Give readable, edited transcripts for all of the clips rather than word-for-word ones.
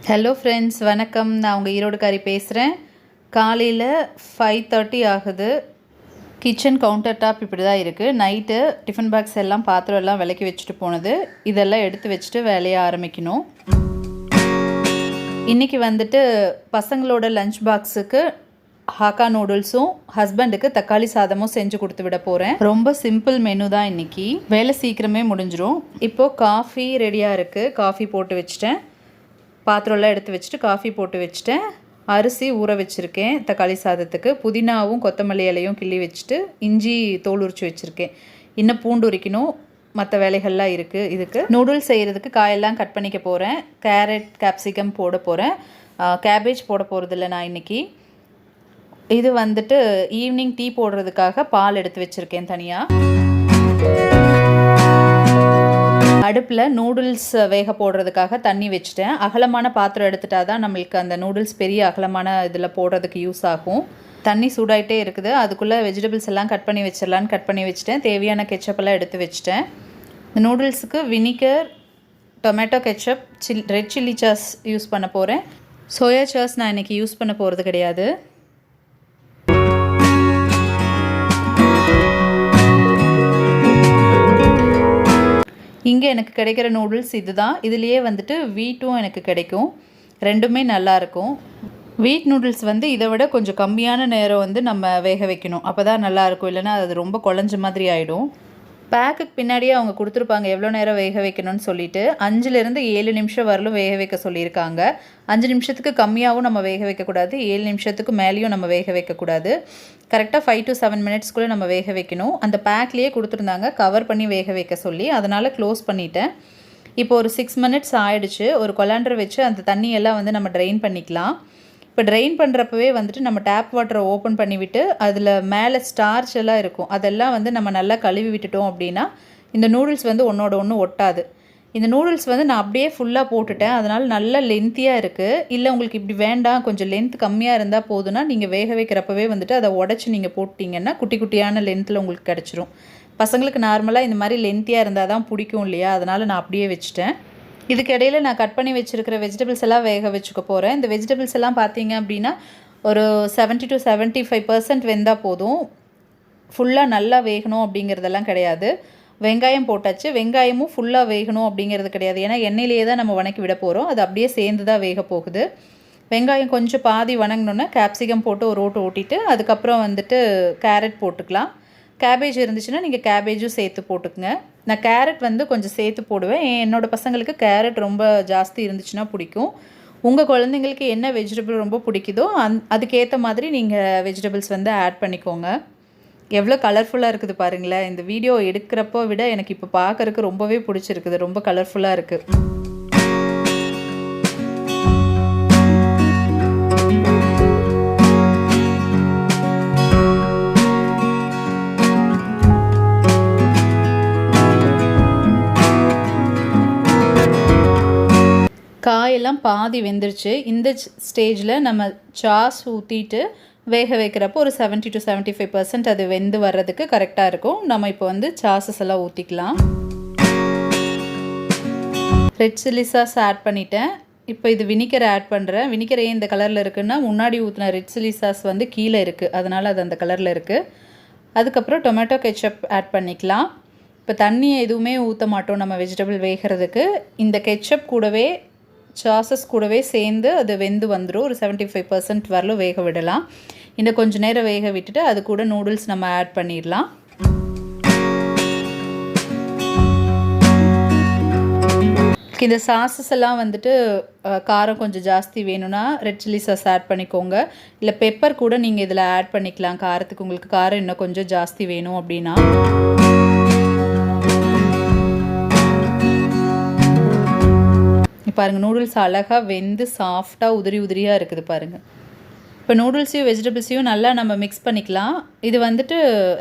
Hello friends, வணக்கம். நான் உங்கள் ஈரோடுக்காரி பேசுகிறேன். காலையில் 5:30 ஆகுது. கிச்சன் கவுண்டர் டாப் இப்படி தான் இருக்குது. நைட்டு டிஃபன் பாக்ஸ் எல்லாம் பாத்திரம் எல்லாம் விலக்கி வச்சுட்டு போனது, இதெல்லாம் எடுத்து வச்சுட்டு வேலையை ஆரம்பிக்கணும். இன்றைக்கி வந்துட்டு பசங்களோட லஞ்ச் பாக்ஸுக்கு ஹாக்கா நூடுல்ஸும் ஹஸ்பண்டுக்கு தக்காளி சாதமும் செஞ்சு கொடுத்து விட போகிறேன். ரொம்ப சிம்பிள் மெனு தான் இன்றைக்கி. வேலை சீக்கிரமே முடிஞ்சிடும். இப்போது காஃபி ரெடியாக இருக்குது. காஃபி போட்டு வச்சுட்டேன். பாத்திரம்லாம் எடுத்து வச்சுட்டு காஃபி போட்டு வச்சுட்டேன். அரிசி ஊற வச்சுருக்கேன் தக்காளி சாதத்துக்கு. புதினாவும் கொத்தமல்லி இலையும் கிள்ளி வச்சுட்டு இஞ்சி தோல் உரித்து வச்சுருக்கேன். இன்னும் பூண்டு உரிக்கணும். மற்ற வேலைகள்லாம் இருக்குது. இதுக்கு நூடுல்ஸ் செய்கிறதுக்கு காயெல்லாம் கட் பண்ணிக்க போகிறேன். கேரட் கேப்சிகம் போட போகிறேன். கேபேஜ் போட போகிறதில்ல நான் இன்றைக்கி. இது வந்துட்டு ஈவினிங் டீ போடுறதுக்காக பால் எடுத்து வச்சுருக்கேன் தனியாக. அடுப்பில் நூடுல்ஸ் வேக போடுறதுக்காக தண்ணி வச்சுட்டேன். அகலமான பாத்திரம் எடுத்துட்டா தான் நம்மளுக்கு அந்த நூடுல்ஸ் பெரிய அகலமான இதில் போடுறதுக்கு யூஸ் ஆகும். தண்ணி சூடாயிட்டே இருக்குது. அதுக்குள்ளே வெஜிடபிள்ஸ் எல்லாம் கட் பண்ணி வச்சிடலான்னு கட் பண்ணி வச்சுட்டேன். தேவையான கெச்சப்பெல்லாம் எடுத்து வச்சுட்டேன். இந்த நூடுல்ஸுக்கு vinegar, tomato ketchup, red chilli sauce use பண்ண போகிறேன். சோயா சாஸ் நான் இன்றைக்கி யூஸ் பண்ண போகிறது கிடையாது. இங்கே எனக்கு கிடைக்கிற நூடுல்ஸ் இது தான். இதுலேயே வந்துட்டு வீட்டும் எனக்கு கிடைக்கும். ரெண்டுமே நல்லாயிருக்கும். வீட் நூடுல்ஸ் வந்து இதை விட கொஞ்சம் கம்மியான நேரம் நம்ம வேக வைக்கணும். அப்போ தான் நல்லாயிருக்கும். இல்லைனா அது ரொம்ப குழஞ்ச மாதிரி ஆகிடும். பேக்குக்கு பின்னாடியே அவங்க கொடுத்துருப்பாங்க எவ்வளோ நேரம் வேக வைக்கணும்னு சொல்லிட்டு. 5லேருந்து 7 நிமிஷம் வரலும் வேக வைக்க சொல்லியிருக்காங்க. 5 நிமிஷத்துக்கு கம்மியாகவும் நம்ம வேக வைக்கக்கூடாது, 7 நிமிஷத்துக்கு மேலேயும் நம்ம வேக வைக்கக்கூடாது. கரெக்டாக 5 to 7 மினிட்ஸ்க்குள்ளே நம்ம வேக வைக்கணும். அந்த பேக்லேயே கொடுத்துருந்தாங்க கவர் பண்ணி வேக வைக்க சொல்லி. அதனால் க்ளோஸ் பண்ணிட்டேன். இப்போ ஒரு 6 மினிட்ஸ் ஆகிடுச்சு. ஒரு கொலாண்டர் வச்சு அந்த தண்ணியெல்லாம் நம்ம ட்ரெயின் பண்ணிக்கலாம். இப்போ ட்ரெயின் பண்ணுறப்பவே நம்ம டேப் வாட்டரை ஓப்பன் பண்ணிவிட்டு அதில் மேலே ஸ்டார்ச் எல்லாம் இருக்கும், அதெல்லாம் நம்ம நல்லா கழுவி விட்டுட்டோம் அப்படின்னா இந்த நூடுல்ஸ் ஒன்றோட ஒன்று ஒட்டாது. இந்த நூடுல்ஸ் நான் அப்படியே ஃபுல்லாக போட்டுட்டேன். அதனால் நல்ல லென்த்தியாக இருக்குது. இல்லை உங்களுக்கு இப்படி வேண்டாம், கொஞ்சம் லென்த் கம்மியாக இருந்தால் போதுன்னா நீங்கள் வேக வைக்கிறப்பவே அதை உடச்சி நீங்கள் போட்டிங்கன்னா குட்டி குட்டியான லென்த்தில் உங்களுக்கு கிடச்சிரும். பசங்களுக்கு நார்மலாக இந்த மாதிரி லென்த்தியாக இருந்தால் தான் பிடிக்கும் இல்லையா, அதனால் நான் அப்படியே வச்சுட்டேன். இதுக்கு இடையில் நான் கட் பண்ணி வச்சுருக்கிற வெஜிடபிள்ஸ் எல்லாம் வேக வச்சுக்க போகிறேன். இந்த வெஜிடபிள்ஸ் எல்லாம் பார்த்தீங்க அப்படின்னா ஒரு 70 to 75% வெந்தால் போதும். ஃபுல்லாக நல்லா வேகணும் அப்படிங்கிறதெல்லாம் கிடையாது. வெங்காயம் போட்டாச்சு. வெங்காயமும் ஃபுல்லாக வேகணும் அப்படிங்கிறது கிடையாது. ஏன்னா எண்ணெயிலேயே தான் நம்ம வணக்கி விட போகிறோம். அது அப்படியே சேர்ந்து தான் வேக போகுது. வெங்காயம் கொஞ்சம் பாதி வணங்கினோன்னா கேப்சிகம் போட்டு ஒரு ஓட்டு ஓட்டிட்டு அதுக்கப்புறம் கேரட் போட்டுக்கலாம். கேபேஜ் இருந்துச்சுன்னா நீங்கள் கேபேஜும் சேர்த்து போட்டுக்குங்க. நான் கேரட் கொஞ்சம் சேர்த்து போடுவேன். என்னோடய பசங்களுக்கு கேரட் ரொம்ப ஜாஸ்தி இருந்துச்சுன்னா பிடிக்கும். உங்கள் குழந்தைங்களுக்கு என்ன வெஜிடபிள் ரொம்ப பிடிக்குதோ அதுக்கேற்ற மாதிரி நீங்கள் வெஜிடபிள்ஸ் ஆட் பண்ணிக்கோங்க. எவ்வளோ கலர்ஃபுல்லாக இருக்குது பாருங்களேன். இந்த வீடியோ எடுக்கிறப்போ விட எனக்கு இப்போ பார்க்குறதுக்கு ரொம்பவே பிடிச்சிருக்குது. ரொம்ப கலர்ஃபுல்லாக இருக்குது. காயெல்லாம் பாதி வெந்துருச்சு. இந்த ஸ்டேஜில் நம்ம சாஸ் ஊற்றிட்டு வேக வைக்கிறப்போ ஒரு 70 to 75% அது வெந்து வர்றதுக்கு கரெக்டாக இருக்கும். நம்ம இப்போ சாஸஸ் எல்லாம் ஊற்றிக்கலாம். ரெட் சில்லி சாஸ் ஆட் பண்ணிட்டேன். இப்போ இது வினிகர் ஆட் பண்ணுறேன். வினிகர் ஏன் இந்த கலரில் இருக்குன்னா முன்னாடி ஊற்றின ரெட் சில்லி சாஸ் கீழே இருக்குது, அதனால் அது அந்த கலரில் இருக்குது. அதுக்கப்புறம் டொமேட்டோ கெச்சப் ஆட் பண்ணிக்கலாம். இப்போ தண்ணியை எதுவுமே ஊற்ற மாட்டோம் நம்ம வெஜிடபிள் வேகிறதுக்கு. இந்த கெச்சப் கூடவே சாஸஸ் கூடவே சேர்ந்து அது வெந்து வந்துடும். ஒரு 75% வரலும் வேக விடலாம். இன்னும் கொஞ்சம் நேரம் வேக விட்டுட்டு அது கூட நூடுல்ஸ் நம்ம ஆட் பண்ணிடலாம். இந்த சாஸஸ் எல்லாம் காரம் கொஞ்சம் ஜாஸ்தி வேணும்னா ரெட் சில்லி சாஸ் ஆட் பண்ணிக்கோங்க. இல்லை பெப்பர் கூட நீங்கள் இதில் ஆட் பண்ணிக்கலாம். காரத்துக்கு உங்களுக்கு காரம் இன்னும் கொஞ்சம் ஜாஸ்தி வேணும் அப்படின்னா. பாருங்கள், நூடுல்ஸ் அழகாக வெந்து சாஃப்டாக உதிரி உதிரியாக இருக்குது பாருங்கள். இப்போ நூடுல்ஸையும் வெஜிடபிள்ஸையும் நல்லா நம்ம மிக்ஸ் பண்ணிக்கலாம். இது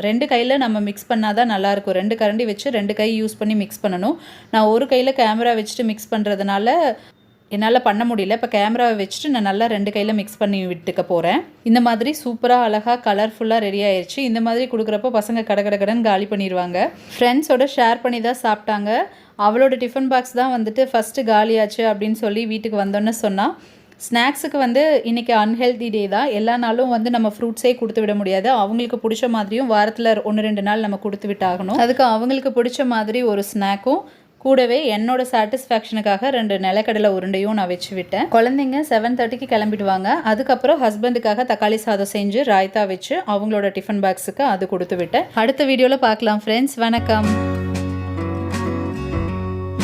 2 கையில் நம்ம மிக்ஸ் பண்ணால் தான் நல்லாயிருக்கும். 2 கரண்டி வச்சு 2 கை யூஸ் பண்ணி மிக்ஸ் பண்ணணும். நான் ஒரு கையில் கேமரா வச்சுட்டு மிக்ஸ் பண்ணுறதுனால என்னால் பண்ண முடியல. இப்போ கேமராவை வச்சுட்டு நான் நல்லா 2 கையில் மிக்ஸ் பண்ணி விட்டுக்க போகிறேன். இந்த மாதிரி சூப்பராக அழகாக கலர்ஃபுல்லாக ரெடி ஆயிடுச்சு. இந்த மாதிரி கொடுக்குறப்போ பசங்க கடகடன்னு காலி பண்ணிடுவாங்க. ஃப்ரெண்ட்ஸோட ஷேர் பண்ணி தான் சாப்பிட்டாங்க. அவளோட டிஃபன் பாக்ஸ் தான் வந்துட்டு ஃபஸ்ட்டு காலியாச்சு அப்படின்னு சொல்லி வீட்டுக்கு வந்தோன்னு சொன்னால், ஸ்நாக்ஸுக்கு வந்து இன்றைக்கி அன்ஹெல்தி டே தான். எல்லா நாளும் வந்து நம்ம ஃப்ரூட்ஸே கொடுத்து விட முடியாது. அவங்களுக்கு பிடிச்ச மாதிரியும் வாரத்தில் 1-2 நாள் நம்ம கொடுத்து விட்டாகணும். அதுக்கு அவங்களுக்கு பிடிச்ச மாதிரி ஒரு ஸ்நாக்கும் கூடவே என்னோட சாட்டிஸ்ஃபேக்ஷனுக்காக 2 நிலக்கடலை உருண்டையும் நான் வச்சு விட்டேன். குழந்தைங்க 7:30க்கு கிளம்பிடுவாங்க. அதுக்கப்புறம் ஹஸ்பண்டுக்காக தக்காளி சாதம் செஞ்சு ராய்த்தா வச்சு அவங்களோட டிஃபன் பாக்ஸுக்கு அது கொடுத்து விட்டேன். அடுத்த வீடியோவில் பார்க்கலாம் ஃப்ரெண்ட்ஸ். வணக்கம்.